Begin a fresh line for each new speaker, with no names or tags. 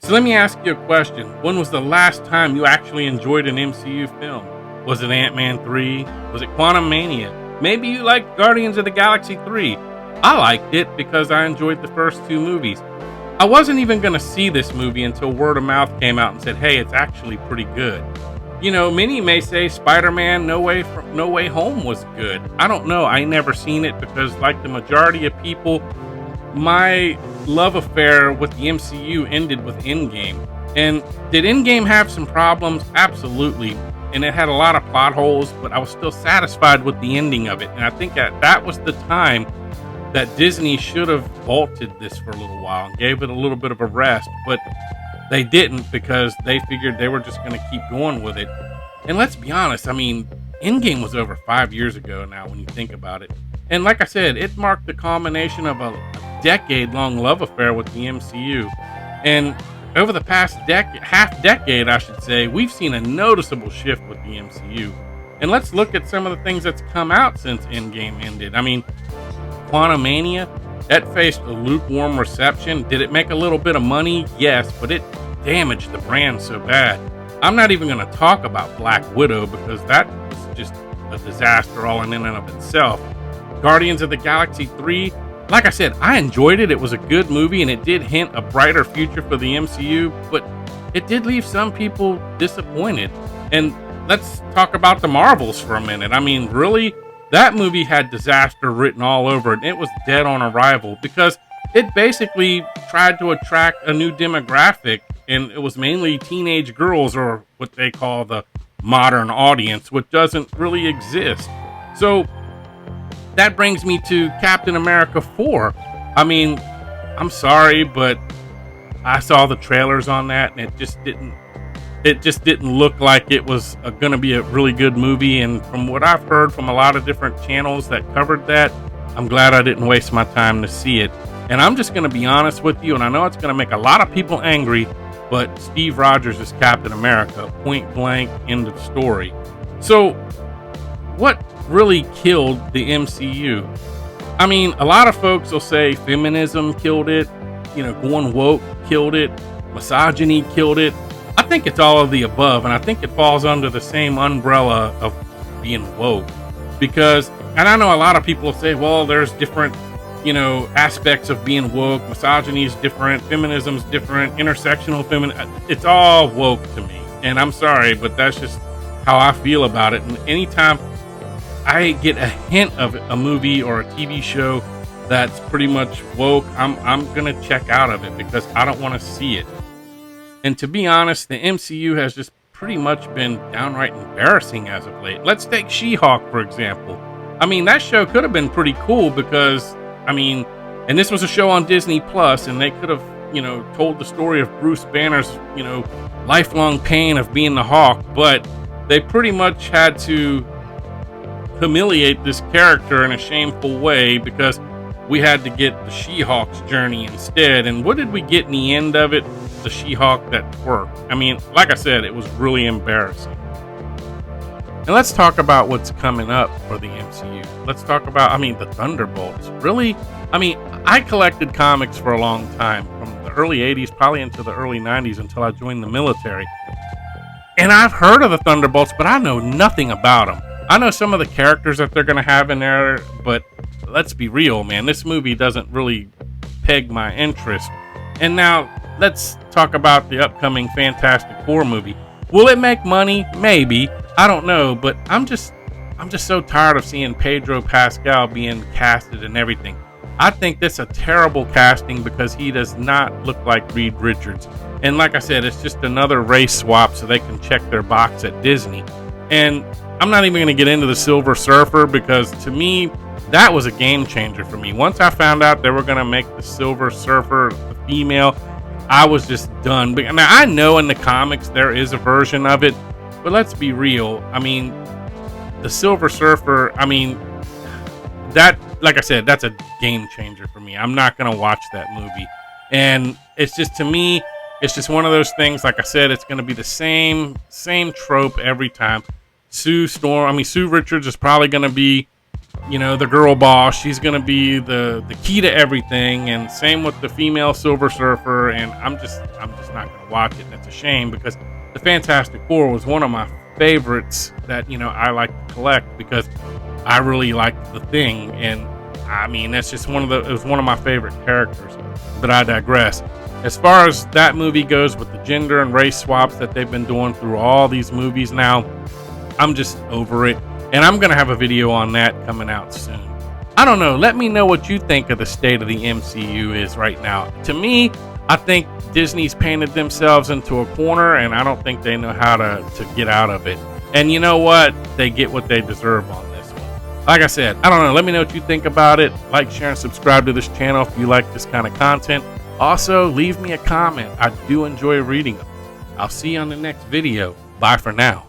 So let me ask you a question. When was the last time you actually enjoyed an MCU film? Was it Ant-Man 3? Was it Quantum Mania? Maybe you liked Guardians of the Galaxy 3. I liked it because I enjoyed the first two movies. I wasn't even going to see this movie until word of mouth came out and said, hey, it's actually pretty good. You know, many may say Spider-Man No Way Home was good. I don't know. I never seen it because, like the majority of people, my love affair with the MCU ended with Endgame. And did Endgame have some problems? Absolutely. And it had a lot of plot holes, but I was still satisfied with the ending of it. And I think that was the time that Disney should have vaulted this for a little while and gave it a little bit of a rest. But they didn't because they figured they were just going to keep going with it. And let's be honest, I mean, Endgame was over 5 years ago now when you think about it. And like I said, it marked the culmination of a decade-long love affair with the MCU. And over the past half decade, I should say, we've seen a noticeable shift with the MCU. And let's look at some of the things that's come out since Endgame ended. I mean, Quantumania, that faced a lukewarm reception. Did it make a little bit of money? Yes, but it damaged the brand so bad. I'm not even going to talk about Black Widow because that was just a disaster all in and of itself. Guardians of the Galaxy 3, like I said, I enjoyed it. It was a good movie and it did hint a brighter future for the MCU, but it did leave some people disappointed. And let's talk about the Marvels for a minute. I mean, really, that movie had disaster written all over it. It was dead on arrival because it basically tried to attract a new demographic, and it was mainly teenage girls, or what they call the modern audience, which doesn't really exist. So that brings me to Captain America 4. I mean, I'm sorry, but I saw the trailers on that, and it just didn't look like it was going to be a really good movie. And from what I've heard from a lot of different channels that covered that, I'm glad I didn't waste my time to see it. And I'm just going to be honest with you, and I know it's going to make a lot of people angry, but Steve Rogers is Captain America, point blank, end of story. So what really killed the MCU? I mean, a lot of folks will say feminism killed it, going woke killed it, misogyny killed it. I think it's all of the above, and I think it falls under the same umbrella of being woke. Because, and I know a lot of people say, well, there's different, aspects of being woke. Misogyny is different, feminism's different, intersectional feminism. It's all woke to me. And I'm sorry, but that's just how I feel about it. And anytime I get a hint of a movie or a TV show that's pretty much woke, I'm gonna check out of it because I don't want to see it. And to be honest, the MCU has just pretty much been downright embarrassing as of late. Let's take She-Hulk, for example. I mean, that show could have been pretty cool because, and this was a show on Disney Plus, and they could have, told the story of Bruce Banner's, lifelong pain of being the Hawk, but they pretty much had to humiliate this character in a shameful way because we had to get the She-Hulk's journey instead. And what did we get in the end of it? The She-Hulk that worked. I mean, like I said, it was really embarrassing. And let's talk about what's coming up for the MCU. Let's talk about, the Thunderbolts. Really? I collected comics for a long time, from the early 80s, probably into the early 90s until I joined the military. And I've heard of the Thunderbolts, but I know nothing about them. I know some of the characters that they're going to have in there, but let's be real, man. This movie doesn't really peg my interest. And now, let's talk about the upcoming Fantastic Four movie. Will it make money? Maybe. I don't know, but I'm just so tired of seeing Pedro Pascal being casted and everything. I think this is a terrible casting because he does not look like Reed Richards. And like I said, it's just another race swap so they can check their box at Disney. And I'm not even going to get into the Silver Surfer because to me, that was a game changer for me. Once I found out they were going to make the Silver Surfer the female, I was just done. Now, I know in the comics there is a version of it, but let's be real. The Silver Surfer, that, like I said, that's a game changer for me. I'm not going to watch that movie. And it's just, to me, it's just one of those things. Like I said, it's going to be the same trope every time. Sue Richards is probably going to be you know, the girl boss. She's gonna be the key to everything, and same with the female Silver Surfer. And I'm just not gonna watch it. And it's a shame because the Fantastic Four was one of my favorites that, you know, I like to collect because I really liked the Thing, and I mean that's just it was one of my favorite characters. But I digress. As far as that movie goes, with the gender and race swaps that they've been doing through all these movies now, I'm just over it. And I'm going to have a video on that coming out soon. I don't know. Let me know what you think of the state of the MCU is right now. To me, I think Disney's painted themselves into a corner, and I don't think they know how to get out of it. And you know what? They get what they deserve on this one. Like I said, I don't know. Let me know what you think about it. Like, share, and subscribe to this channel if you like this kind of content. Also, leave me a comment. I do enjoy reading them. I'll see you on the next video. Bye for now.